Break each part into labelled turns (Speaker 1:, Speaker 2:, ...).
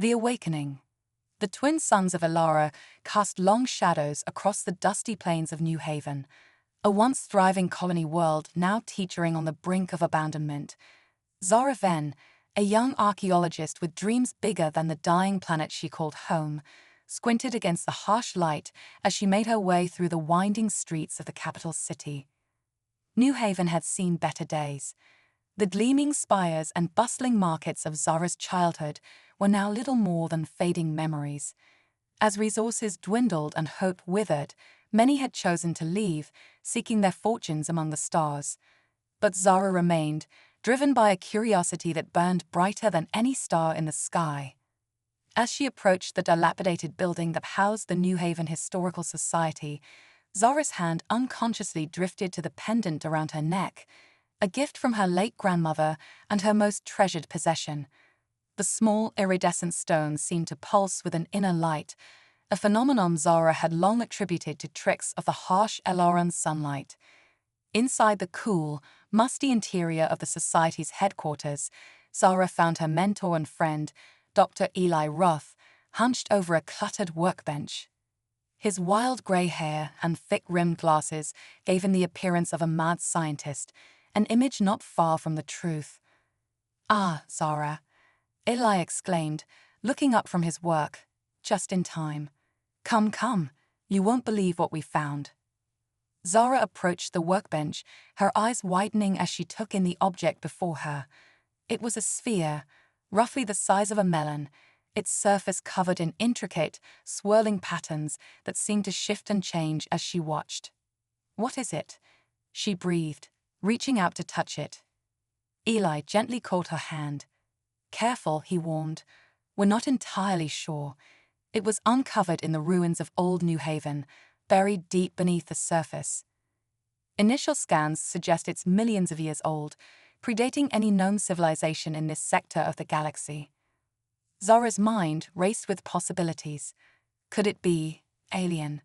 Speaker 1: The Awakening. The twin sons of Elara cast long shadows across the dusty plains of New Haven, a once thriving colony world now teetering on the brink of abandonment. Zara Venn, a young archaeologist with dreams bigger than the dying planet she called home, squinted against the harsh light as she made her way through the winding streets of the capital city. New Haven had seen better days. The gleaming spires and bustling markets of Zara's childhood were now little more than fading memories. As resources dwindled and hope withered, many had chosen to leave, seeking their fortunes among the stars. But Zara remained, driven by a curiosity that burned brighter than any star in the sky. As she approached the dilapidated building that housed the New Haven Historical Society, Zara's hand unconsciously drifted to the pendant around her neck, a gift from her late grandmother and her most treasured possession. The small, iridescent stone seemed to pulse with an inner light, a phenomenon Zara had long attributed to tricks of the harsh Elaran sunlight. Inside the cool, musty interior of the Society's headquarters, Zara found her mentor and friend, Dr. Eli Roth, hunched over a cluttered workbench. His wild grey hair and thick-rimmed glasses gave him the appearance of a mad scientist, an image not far from the truth. "Ah, Zara," Eli exclaimed, looking up from his work, just in time. Come, you won't believe what we found." Zara approached the workbench, her eyes widening as she took in the object before her. It was a sphere, roughly the size of a melon, its surface covered in intricate, swirling patterns that seemed to shift and change as she watched. "What is it?" she breathed, reaching out to touch it. Eli gently caught her hand. "Careful," he warned. "We're not entirely sure." It was uncovered in the ruins of old New Haven, buried deep beneath the surface. Initial scans suggest it's millions of years old, predating any known civilization in this sector of the galaxy. Zara's mind raced with possibilities. Could it be alien?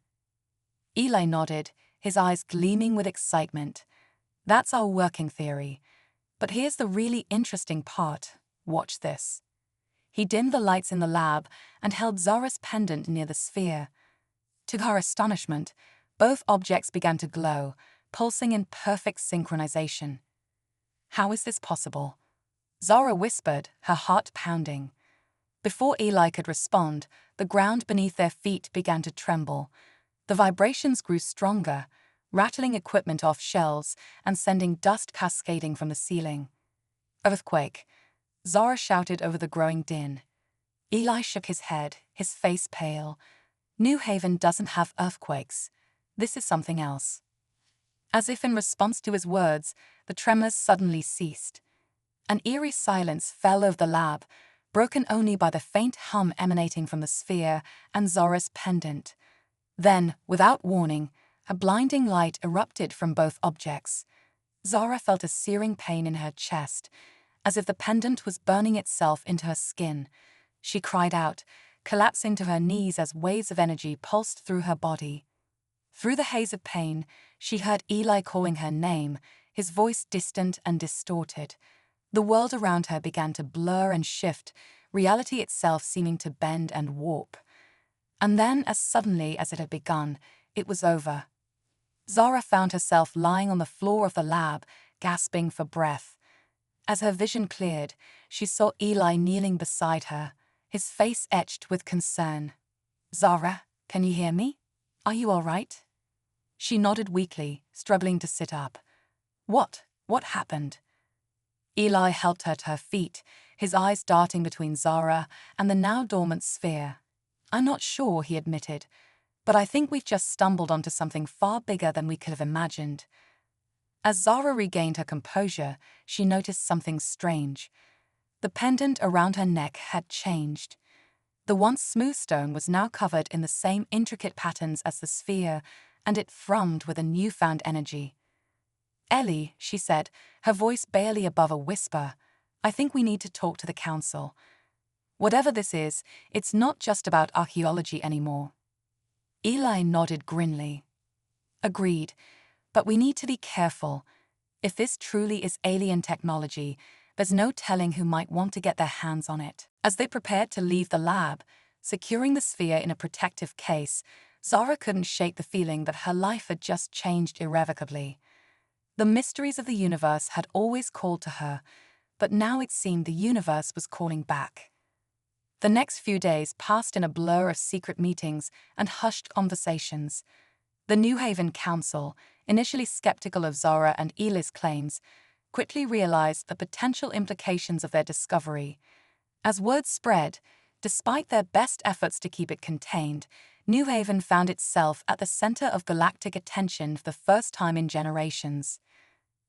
Speaker 1: Eli nodded, his eyes gleaming with excitement. "That's our working theory. But here's the really interesting part. Watch this." He dimmed the lights in the lab and held Zara's pendant near the sphere. To her astonishment, both objects began to glow, pulsing in perfect synchronization. "How is this possible?" Zara whispered, her heart pounding. Before Eli could respond, the ground beneath their feet began to tremble. The vibrations grew stronger, rattling equipment off shelves and sending dust cascading from the ceiling. "Earthquake," Zara shouted over the growing din. Eli shook his head, his face pale. "New Haven doesn't have earthquakes. This is something else." As if in response to his words, the tremors suddenly ceased. An eerie silence fell over the lab, broken only by the faint hum emanating from the sphere and Zara's pendant. Then, without warning, a blinding light erupted from both objects. Zara felt a searing pain in her chest, as if the pendant was burning itself into her skin. She cried out, collapsing to her knees as waves of energy pulsed through her body. Through the haze of pain, she heard Eli calling her name, his voice distant and distorted. The world around her began to blur and shift, reality itself seeming to bend and warp. And then, as suddenly as it had begun, it was over. Zara found herself lying on the floor of the lab, gasping for breath. As her vision cleared, she saw Eli kneeling beside her, his face etched with concern. "Zara, can you hear me? Are you all right?" She nodded weakly, struggling to sit up. What happened?" Eli helped her to her feet, his eyes darting between Zara and the now dormant sphere. "I'm not sure," he admitted, "but I think we've just stumbled onto something far bigger than we could have imagined." As Zara regained her composure, she noticed something strange. The pendant around her neck had changed. The once smooth stone was now covered in the same intricate patterns as the sphere, and it thrummed with a newfound energy. "Ellie," she said, her voice barely above a whisper, "I think we need to talk to the council. Whatever this is, it's not just about archaeology anymore." Eli nodded grimly. "Agreed. But we need to be careful. If this truly is alien technology, there's no telling who might want to get their hands on it." As they prepared to leave the lab, securing the sphere in a protective case, Zara couldn't shake the feeling that her life had just changed irrevocably. The mysteries of the universe had always called to her, but now it seemed the universe was calling back. The next few days passed in a blur of secret meetings and hushed conversations. The New Haven Council, initially skeptical of Zara and Eli's claims, quickly realized the potential implications of their discovery. As word spread, despite their best efforts to keep it contained, New Haven found itself at the center of galactic attention for the first time in generations.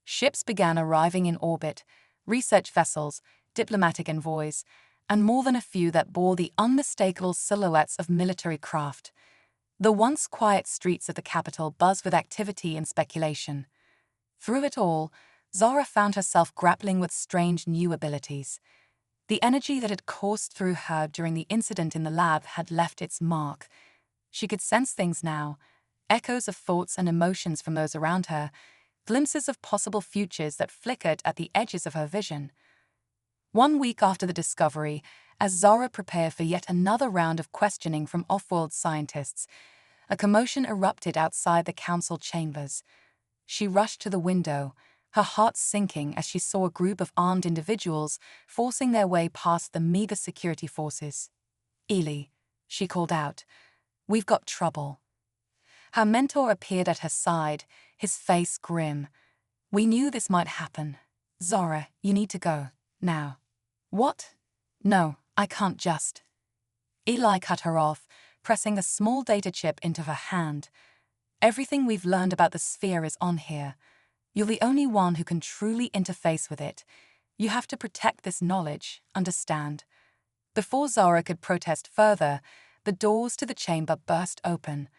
Speaker 1: Ships began arriving in orbit, research vessels, diplomatic envoys, and more than a few that bore the unmistakable silhouettes of military craft. The once quiet streets of the capital buzzed with activity and speculation. Through it all, Zara found herself grappling with strange new abilities. The energy that had coursed through her during the incident in the lab had left its mark. She could sense things now, echoes of thoughts and emotions from those around her, glimpses of possible futures that flickered at the edges of her vision. 1 week after the discovery, as Zara prepared for yet another round of questioning from off-world scientists, a commotion erupted outside the council chambers. She rushed to the window, her heart sinking as she saw a group of armed individuals forcing their way past the meager security forces. "Eli," she called out, "we've got trouble." Her mentor appeared at her side, his face grim. "We knew this might happen. Zara, you need to go, now." "What? No, I can't just." Eli cut her off, pressing a small data chip into her hand. "Everything we've learned about the sphere is on here. You're the only one who can truly interface with it. You have to protect this knowledge, understand?" Before Zara could protest further, the doors to the chamber burst open.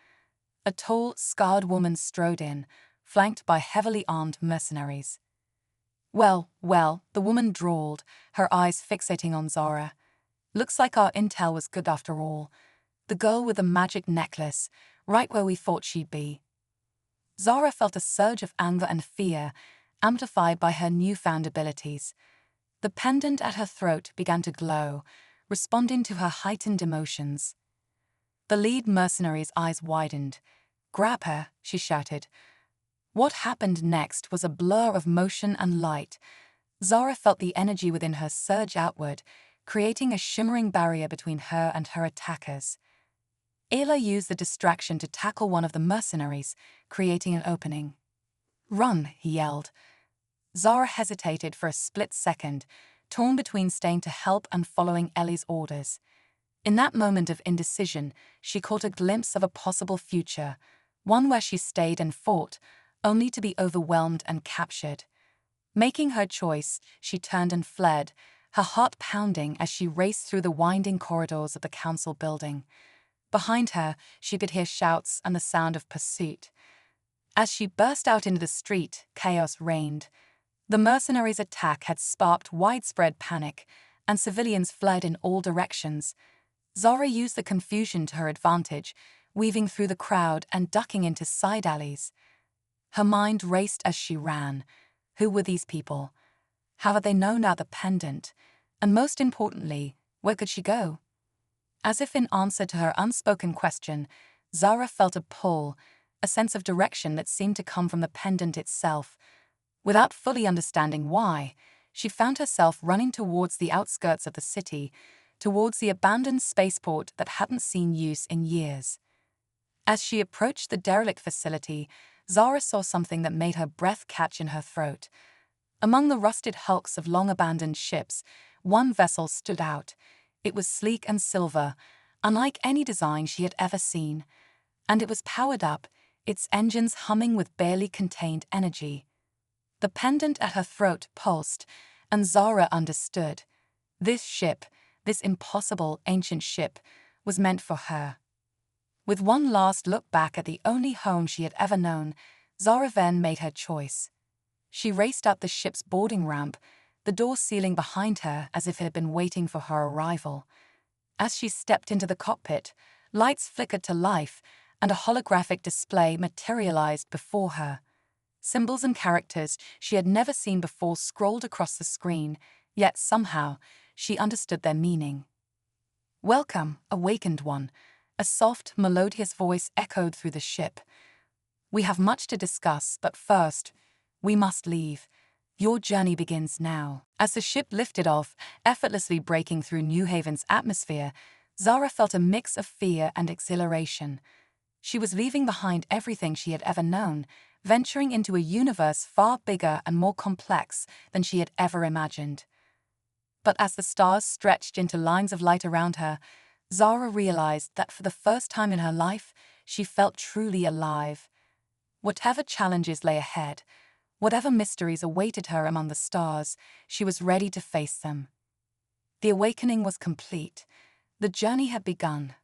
Speaker 1: A tall, scarred woman strode in, flanked by heavily armed mercenaries. Well, the woman drawled, her eyes fixating on Zara. "Looks like our intel was good after all. The girl with the magic necklace, right where we thought she'd be." Zara felt a surge of anger and fear, amplified by her newfound abilities. The pendant at her throat began to glow, responding to her heightened emotions. The lead mercenary's eyes widened. "Grab her," she shouted. What happened next was a blur of motion and light. Zara felt the energy within her surge outward, creating a shimmering barrier between her and her attackers. Ayla used the distraction to tackle one of the mercenaries, creating an opening. "Run," he yelled. Zara hesitated for a split second, torn between staying to help and following Ellie's orders. In that moment of indecision, she caught a glimpse of a possible future, one where she stayed and fought, only to be overwhelmed and captured. Making her choice, she turned and fled, her heart pounding as she raced through the winding corridors of the council building. Behind her, she could hear shouts and the sound of pursuit. As she burst out into the street, chaos reigned. The mercenaries' attack had sparked widespread panic, and civilians fled in all directions. Zara used the confusion to her advantage, weaving through the crowd and ducking into side alleys. Her mind raced as she ran. Who were these people? How had they known about the pendant? And most importantly, where could she go? As if in answer to her unspoken question, Zara felt a pull, a sense of direction that seemed to come from the pendant itself. Without fully understanding why, she found herself running towards the outskirts of the city, towards the abandoned spaceport that hadn't seen use in years. As she approached the derelict facility, Zara saw something that made her breath catch in her throat. Among the rusted hulks of long-abandoned ships, one vessel stood out. It was sleek and silver, unlike any design she had ever seen. And it was powered up, its engines humming with barely contained energy. The pendant at her throat pulsed, and Zara understood. This ship, this impossible ancient ship, was meant for her. With one last look back at the only home she had ever known, Zara then made her choice. She raced up the ship's boarding ramp, the door sealing behind her as if it had been waiting for her arrival. As she stepped into the cockpit, lights flickered to life, and a holographic display materialized before her. Symbols and characters she had never seen before scrolled across the screen, yet somehow she understood their meaning. "Welcome, awakened one," a soft, melodious voice echoed through the ship. "We have much to discuss, but first, we must leave. Your journey begins now." As the ship lifted off, effortlessly breaking through New Haven's atmosphere, Zara felt a mix of fear and exhilaration. She was leaving behind everything she had ever known, venturing into a universe far bigger and more complex than she had ever imagined. But as the stars stretched into lines of light around her, Zara realized that for the first time in her life, she felt truly alive. Whatever challenges lay ahead, whatever mysteries awaited her among the stars, she was ready to face them. The awakening was complete. The journey had begun.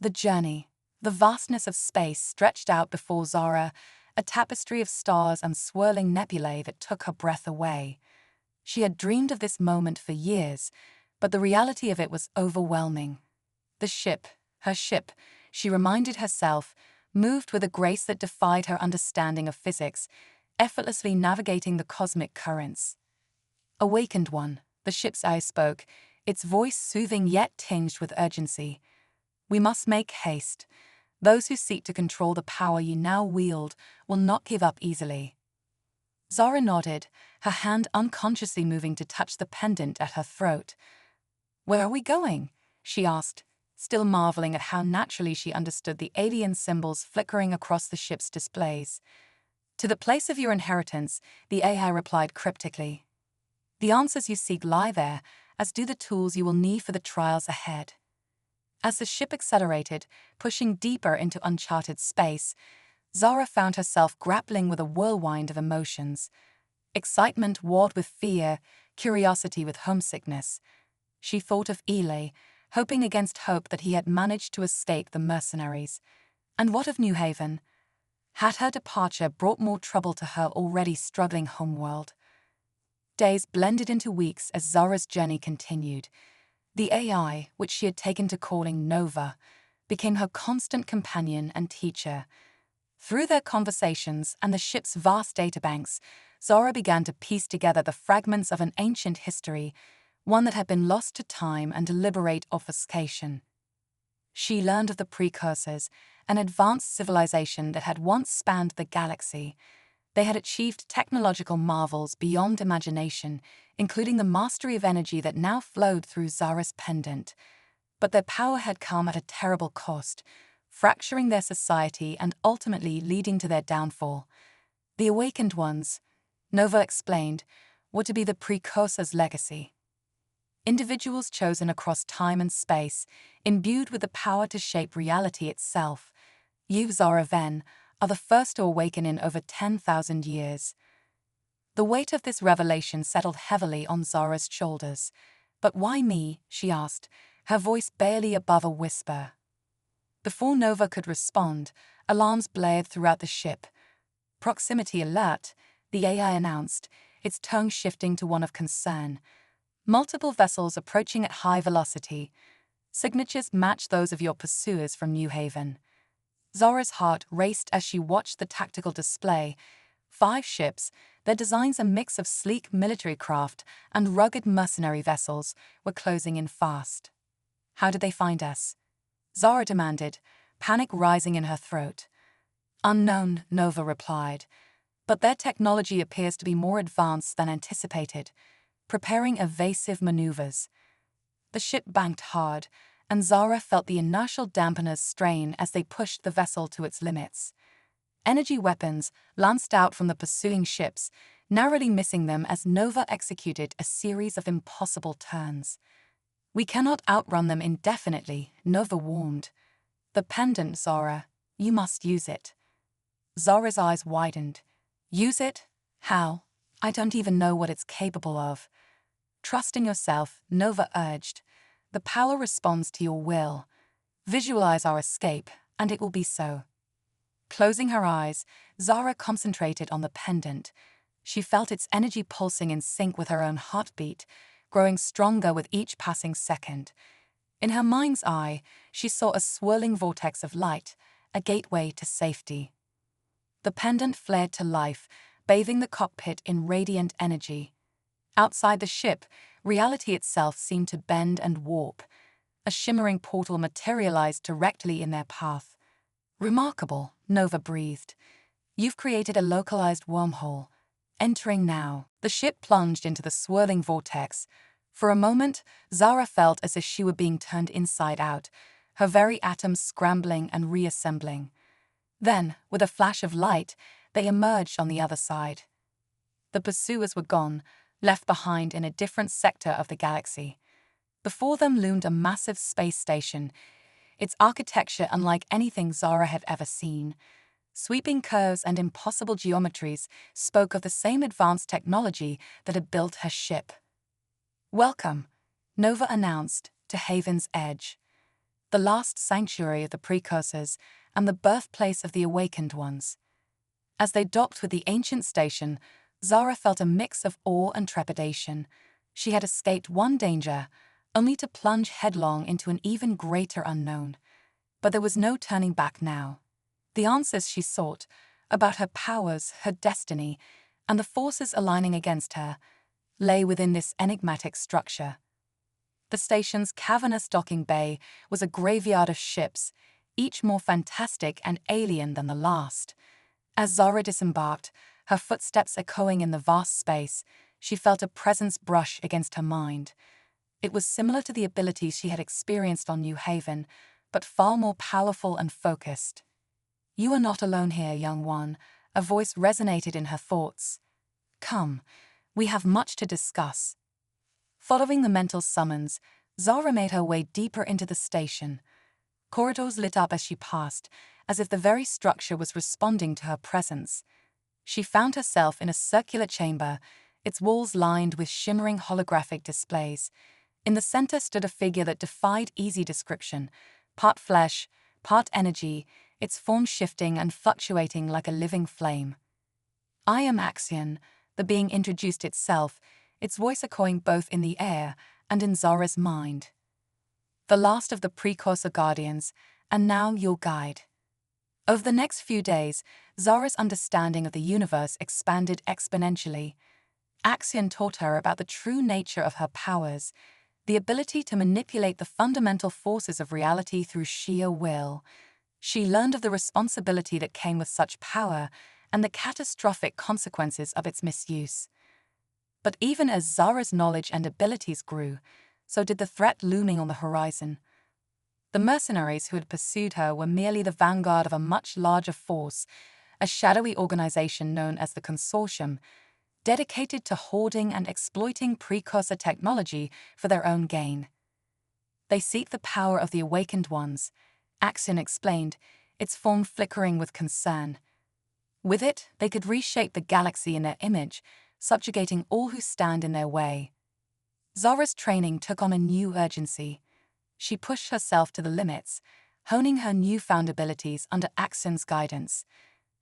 Speaker 1: The journey, the vastness of space stretched out before Zara, a tapestry of stars and swirling nebulae that took her breath away. She had dreamed of this moment for years, but the reality of it was overwhelming. The ship, her ship, she reminded herself, moved with a grace that defied her understanding of physics, effortlessly navigating the cosmic currents. "Awakened one," the ship's eye spoke, its voice soothing yet tinged with urgency. "We must make haste. Those who seek to control the power you now wield will not give up easily." Zara nodded, her hand unconsciously moving to touch the pendant at her throat. "Where are we going?" she asked, still marveling at how naturally she understood the alien symbols flickering across the ship's displays. "To the place of your inheritance," the AI replied cryptically. "The answers you seek lie there, as do the tools you will need for the trials ahead." As the ship accelerated, pushing deeper into uncharted space, Zara found herself grappling with a whirlwind of emotions. Excitement warred with fear, curiosity with homesickness. She thought of Ely, hoping against hope that he had managed to escape the mercenaries. And what of New Haven? Had her departure brought more trouble to her already struggling homeworld? Days blended into weeks as Zara's journey continued. The AI, which she had taken to calling Nova, became her constant companion and teacher. Through their conversations and the ship's vast databanks, Zara began to piece together the fragments of an ancient history, one that had been lost to time and deliberate obfuscation. She learned of the precursors, an advanced civilization that had once spanned the galaxy. They had achieved technological marvels beyond imagination, including the mastery of energy that now flowed through Zara's pendant. But their power had come at a terrible cost, fracturing their society and ultimately leading to their downfall. The awakened ones, Nova explained, were to be the precursors' legacy. Individuals chosen across time and space, imbued with the power to shape reality itself. You, Zara Ven, are the first to awaken in over 10,000 years. The weight of this revelation settled heavily on Zara's shoulders. "But why me?" she asked, her voice barely above a whisper. Before Nova could respond, alarms blared throughout the ship. "Proximity alert," the AI announced, its tone shifting to one of concern. "Multiple vessels approaching at high velocity. Signatures match those of your pursuers from New Haven." Zara's heart raced as she watched the tactical display. 5 ships, their designs a mix of sleek military craft and rugged mercenary vessels, were closing in fast. "How did they find us?" Zara demanded, panic rising in her throat. "Unknown," Nova replied, "but their technology appears to be more advanced than anticipated, preparing evasive maneuvers." The ship banked hard, and Zara felt the inertial dampeners strain as they pushed the vessel to its limits. Energy weapons lanced out from the pursuing ships, narrowly missing them as Nova executed a series of impossible turns. "We cannot outrun them indefinitely," Nova warned. "The pendant, Zara. You must use it." Zara's eyes widened. "Use it? How? I don't even know what it's capable of." "Trust in yourself," Nova urged. "The power responds to your will. Visualize our escape, and it will be so." Closing her eyes, Zara concentrated on the pendant. She felt its energy pulsing in sync with her own heartbeat, growing stronger with each passing second. In her mind's eye, she saw a swirling vortex of light, a gateway to safety. The pendant flared to life, bathing the cockpit in radiant energy. Outside the ship, reality itself seemed to bend and warp. A shimmering portal materialized directly in their path. "Remarkable," Nova breathed. "You've created a localized wormhole. Entering now." The ship plunged into the swirling vortex. For a moment, Zara felt as if she were being turned inside out, her very atoms scrambling and reassembling. Then, with a flash of light, they emerged on the other side. The pursuers were gone, left behind in a different sector of the galaxy. Before them loomed a massive space station, its architecture unlike anything Zara had ever seen. Sweeping curves and impossible geometries spoke of the same advanced technology that had built her ship. "Welcome," Nova announced, to Haven's Edge, the last sanctuary of the precursors and the birthplace of the awakened ones. As they docked with the ancient station, Zara felt a mix of awe and trepidation. She had escaped one danger, only to plunge headlong into an even greater unknown. But there was no turning back now. The answers she sought, about her powers, her destiny, and the forces aligning against her, lay within this enigmatic structure. The station's cavernous docking bay was a graveyard of ships, each more fantastic and alien than the last. As Zara disembarked, her footsteps echoing in the vast space, she felt a presence brush against her mind. It was similar to the abilities she had experienced on New Haven, but far more powerful and focused. "You are not alone here, young one," a voice resonated in her thoughts. "Come, we have much to discuss." Following the mental summons, Zara made her way deeper into the station. Corridors lit up as she passed, as if the very structure was responding to her presence. She found herself in a circular chamber, its walls lined with shimmering holographic displays. In the center stood a figure that defied easy description, part flesh, part energy, its form shifting and fluctuating like a living flame. "I am Axion," the being introduced itself, its voice echoing both in the air and in Zara's mind. "The last of the precursor guardians, and now your guide." Over the next few days, Zara's understanding of the universe expanded exponentially. Axion taught her about the true nature of her powers, the ability to manipulate the fundamental forces of reality through sheer will. She learned of the responsibility that came with such power and the catastrophic consequences of its misuse. But even as Zara's knowledge and abilities grew, so did the threat looming on the horizon. The mercenaries who had pursued her were merely the vanguard of a much larger force, a shadowy organization known as the Consortium, dedicated to hoarding and exploiting precursor technology for their own gain. "They seek the power of the awakened ones," Axion explained, its form flickering with concern. "With it, they could reshape the galaxy in their image, subjugating all who stand in their way." Zara's training took on a new urgency. She pushed herself to the limits, honing her newfound abilities under Axion's guidance.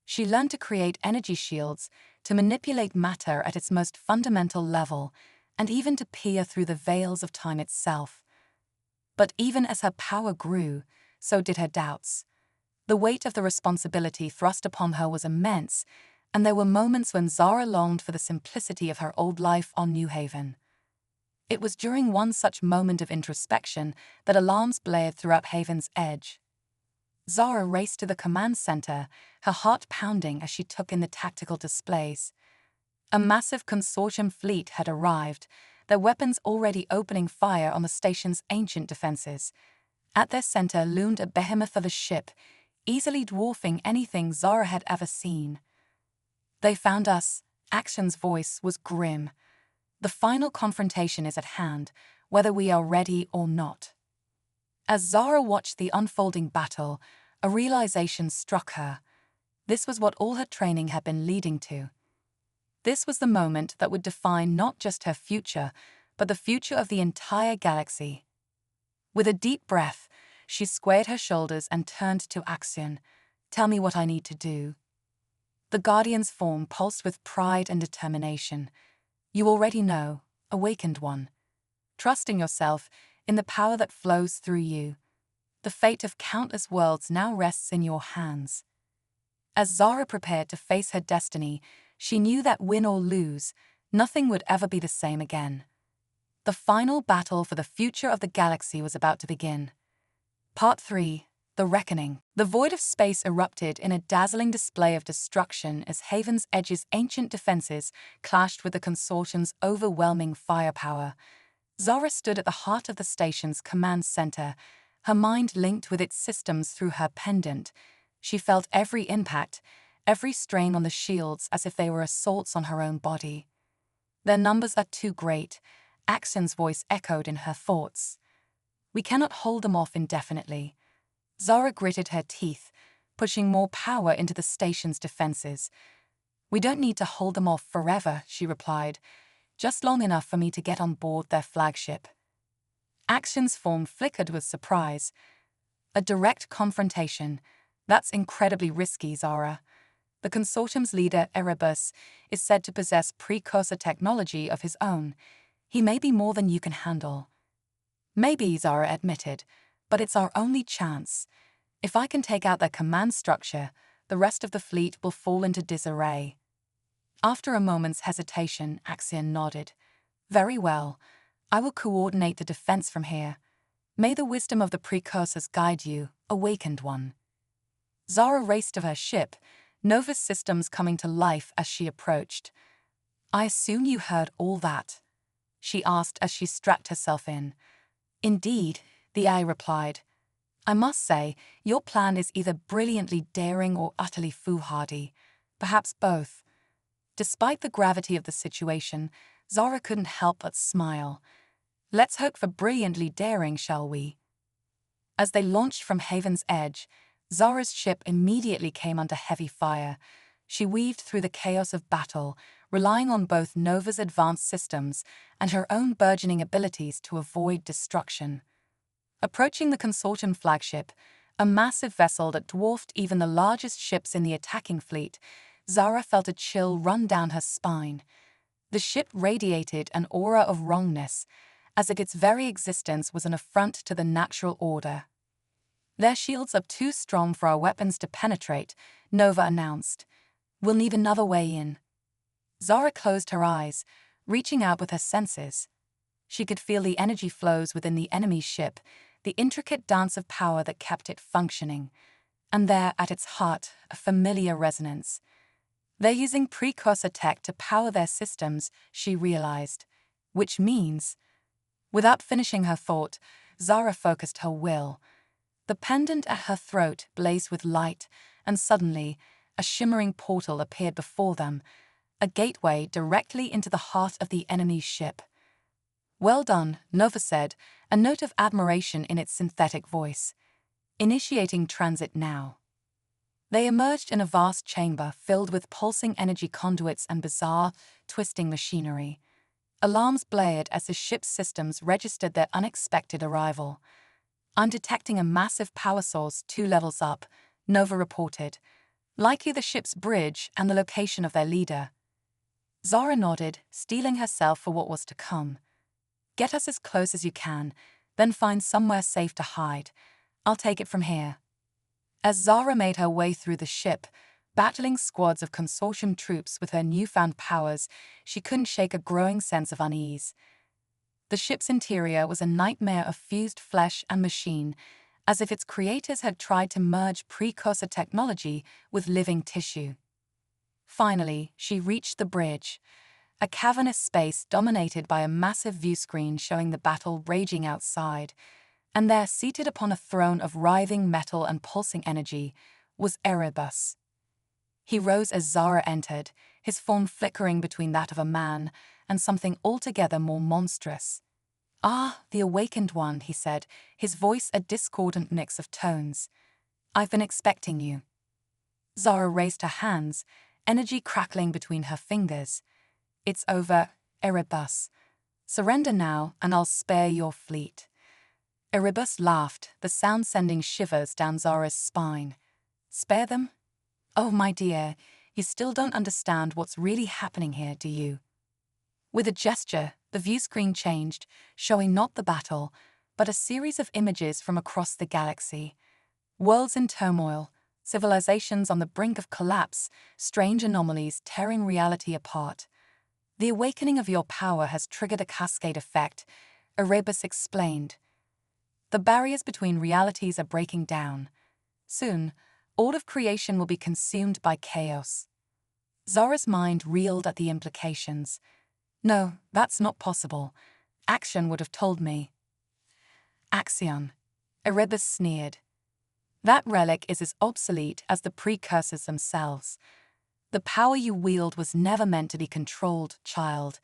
Speaker 1: She learned to create energy shields, to manipulate matter at its most fundamental level, and even to peer through the veils of time itself. But even as her power grew, so did her doubts. The weight of the responsibility thrust upon her was immense, and there were moments when Zara longed for the simplicity of her old life on New Haven. It was during one such moment of introspection that alarms blared throughout Haven's Edge. Zara raced to the command center, her heart pounding as she took in the tactical displays. A massive consortium fleet had arrived, their weapons already opening fire on the station's ancient defenses. At their center loomed a behemoth of a ship, easily dwarfing anything Zara had ever seen. "They found us," Axion's voice was grim. "The final confrontation is at hand, whether we are ready or not." As Zara watched the unfolding battle, a realization struck her. This was what all her training had been leading to. This was the moment that would define not just her future, but the future of the entire galaxy. With a deep breath, she squared her shoulders and turned to Axion. "Tell me what I need to do." The Guardian's form pulsed with pride and determination. "You already know, awakened one. Trust in yourself, in the power that flows through you. The fate of countless worlds now rests in your hands." As Zara prepared to face her destiny, she knew that win or lose, nothing would ever be the same again. The final battle for the future of the galaxy was about to begin. Part 3. The Reckoning. The void of space erupted in a dazzling display of destruction as Haven's Edge's ancient defenses clashed with the Consortium's overwhelming firepower. Zara stood at the heart of the station's command center, her mind linked with its systems through her pendant. She felt every impact, every strain on the shields as if they were assaults on her own body. "Their numbers are too great," Axion's voice echoed in her thoughts. "We cannot hold them off indefinitely." Zara gritted her teeth, pushing more power into the station's defenses. "We don't need to hold them off forever," she replied. "Just long enough for me to get on board their flagship." Axion's form flickered with surprise. "A direct confrontation. That's incredibly risky, Zara. The Consortium's leader, Erebus, is said to possess precursor technology of his own. He may be more than you can handle." "Maybe," Zara admitted, "but it's our only chance. If I can take out their command structure, the rest of the fleet will fall into disarray." After a moment's hesitation, Axion nodded. "Very well. I will coordinate the defense from here. May the wisdom of the precursors guide you, awakened one." Zara raced to her ship, Nova's systems coming to life as she approached. "I assume you heard all that?" she asked as she strapped herself in. "Indeed," the AI replied. "I must say, your plan is either brilliantly daring or utterly foolhardy, perhaps both." Despite the gravity of the situation, Zara couldn't help but smile. "Let's hope for brilliantly daring, shall we?" As they launched from Haven's Edge, Zara's ship immediately came under heavy fire. She weaved through the chaos of battle, relying on both Nova's advanced systems and her own burgeoning abilities to avoid destruction. Approaching the Consortium flagship, a massive vessel that dwarfed even the largest ships in the attacking fleet, Zara felt a chill run down her spine. The ship radiated an aura of wrongness, as if its very existence was an affront to the natural order. "Their shields are too strong for our weapons to penetrate," Nova announced. "We'll need another way in." Zara closed her eyes, reaching out with her senses. She could feel the energy flows within the enemy's ship, the intricate dance of power that kept it functioning. And there, at its heart, a familiar resonance. They're using precursor tech to power their systems, she realized. Which means... Without finishing her thought, Zara focused her will. The pendant at her throat blazed with light, and suddenly, a shimmering portal appeared before them, a gateway directly into the heart of the enemy's ship. "Well done," Nova said, a note of admiration in its synthetic voice. "Initiating transit now." They emerged in a vast chamber filled with pulsing energy conduits and bizarre, twisting machinery. Alarms blared as the ship's systems registered their unexpected arrival. "I'm detecting a massive power source 2 levels up," Nova reported. "Likely the ship's bridge and the location of their leader." Zara nodded, steeling herself for what was to come. "Get us as close as you can, then find somewhere safe to hide. I'll take it from here." As Zara made her way through the ship, battling squads of Consortium troops with her newfound powers, she couldn't shake a growing sense of unease. The ship's interior was a nightmare of fused flesh and machine, as if its creators had tried to merge precursor technology with living tissue. Finally, she reached the bridge, a cavernous space dominated by a massive viewscreen showing the battle raging outside, and there, seated upon a throne of writhing metal and pulsing energy, was Erebus. He rose as Zara entered, his form flickering between that of a man and something altogether more monstrous. "Ah, the awakened one," he said, his voice a discordant mix of tones. "I've been expecting you." Zara raised her hands, energy crackling between her fingers. "It's over, Erebus. Surrender now, and I'll spare your fleet." Erebus laughed, the sound sending shivers down Zara's spine. "Spare them? Oh, my dear, you still don't understand what's really happening here, do you?" With a gesture, the viewscreen changed, showing not the battle, but a series of images from across the galaxy. Worlds in turmoil, civilizations on the brink of collapse, strange anomalies tearing reality apart. The awakening of your power has triggered a cascade effect, Erebus explained. The barriers between realities are breaking down. Soon, all of creation will be consumed by chaos. Zara's mind reeled at the implications. No, that's not possible. Action would have told me. Axion. Erebus sneered. That relic is as obsolete as the precursors themselves. The power you wield was never meant to be controlled, child.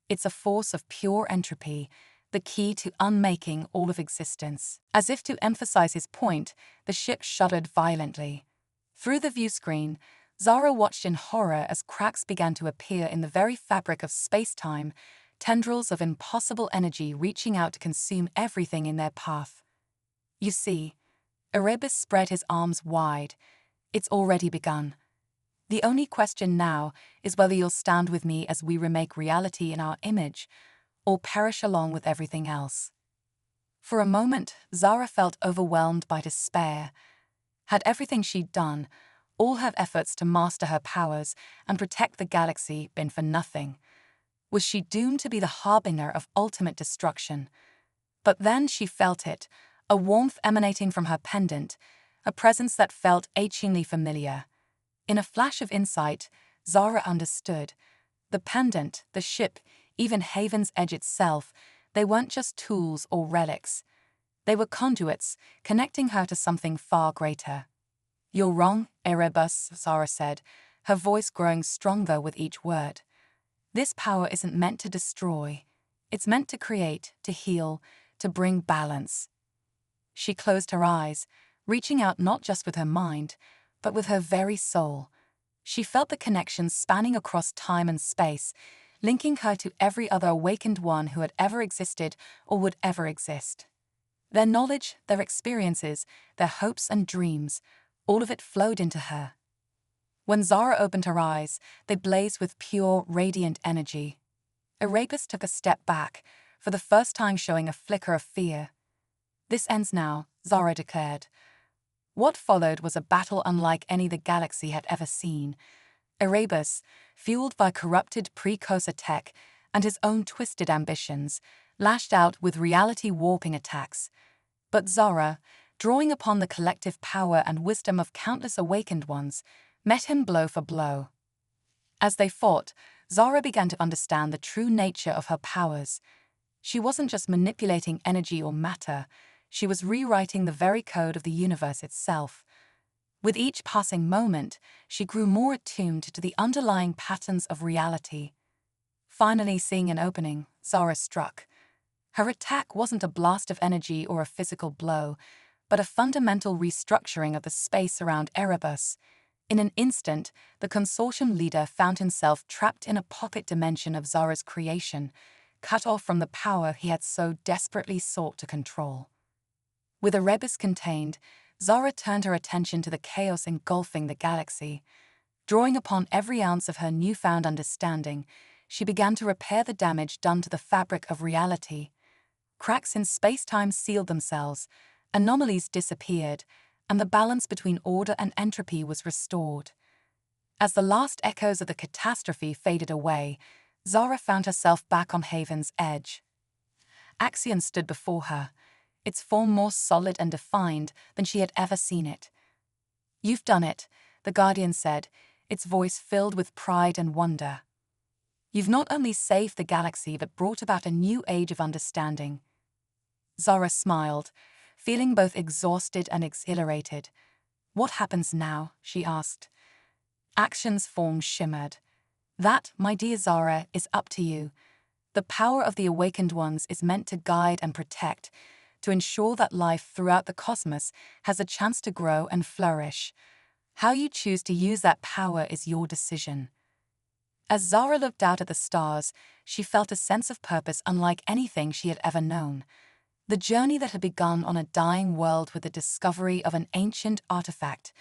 Speaker 1: It's a force of pure entropy, the key to unmaking all of existence. As if to emphasize his point, the ship shuddered violently. Through the viewscreen, Zara watched in horror as cracks began to appear in the very fabric of space-time, tendrils of impossible energy reaching out to consume everything in their path. You see, Erebus spread his arms wide. It's already begun. The only question now is whether you'll stand with me as we remake reality in our image, or perish along with everything else. For a moment, Zara felt overwhelmed by despair. Had everything she'd done, all her efforts to master her powers and protect the galaxy, been for nothing? Was she doomed to be the harbinger of ultimate destruction? But then she felt it, a warmth emanating from her pendant, a presence that felt achingly familiar. In a flash of insight, Zara understood. The pendant, the ship, even Haven's Edge itself, they weren't just tools or relics. They were conduits, connecting her to something far greater. You're wrong, Erebus, Zara said, her voice growing stronger with each word. This power isn't meant to destroy. It's meant to create, to heal, to bring balance. She closed her eyes, reaching out not just with her mind, but with her very soul. She felt the connections spanning across time and space, linking her to every other awakened one who had ever existed or would ever exist. Their knowledge, their experiences, their hopes and dreams, all of it flowed into her. When Zara opened her eyes, they blazed with pure, radiant energy. Erebus took a step back, for the first time showing a flicker of fear. This ends now, Zara declared. What followed was a battle unlike any the galaxy had ever seen. Erebus, fueled by corrupted precursor tech and his own twisted ambitions, lashed out with reality-warping attacks. But Zara, drawing upon the collective power and wisdom of countless awakened ones, met him blow for blow. As they fought, Zara began to understand the true nature of her powers. She wasn't just manipulating energy or matter, she was rewriting the very code of the universe itself. With each passing moment, she grew more attuned to the underlying patterns of reality. Finally seeing an opening, Zara struck. Her attack wasn't a blast of energy or a physical blow, but a fundamental restructuring of the space around Erebus. In an instant, the consortium leader found himself trapped in a pocket dimension of Zara's creation, cut off from the power he had so desperately sought to control. With Erebus contained, Zara turned her attention to the chaos engulfing the galaxy. Drawing upon every ounce of her newfound understanding, she began to repair the damage done to the fabric of reality. Cracks in space-time sealed themselves, anomalies disappeared, and the balance between order and entropy was restored. As the last echoes of the catastrophe faded away, Zara found herself back on Haven's Edge. Axion stood before her, its form more solid and defined than she had ever seen it. "You've done it," the Guardian said, its voice filled with pride and wonder. "You've not only saved the galaxy but brought about a new age of understanding." Zara smiled, feeling both exhausted and exhilarated. "What happens now?" she asked. Action's form shimmered. "That, my dear Zara, is up to you. The power of the awakened ones is meant to guide and protect, to ensure that life throughout the cosmos has a chance to grow and flourish. How you choose to use that power is your decision." As Zara looked out at the stars, she felt a sense of purpose unlike anything she had ever known. The journey that had begun on a dying world with the discovery of an ancient artifact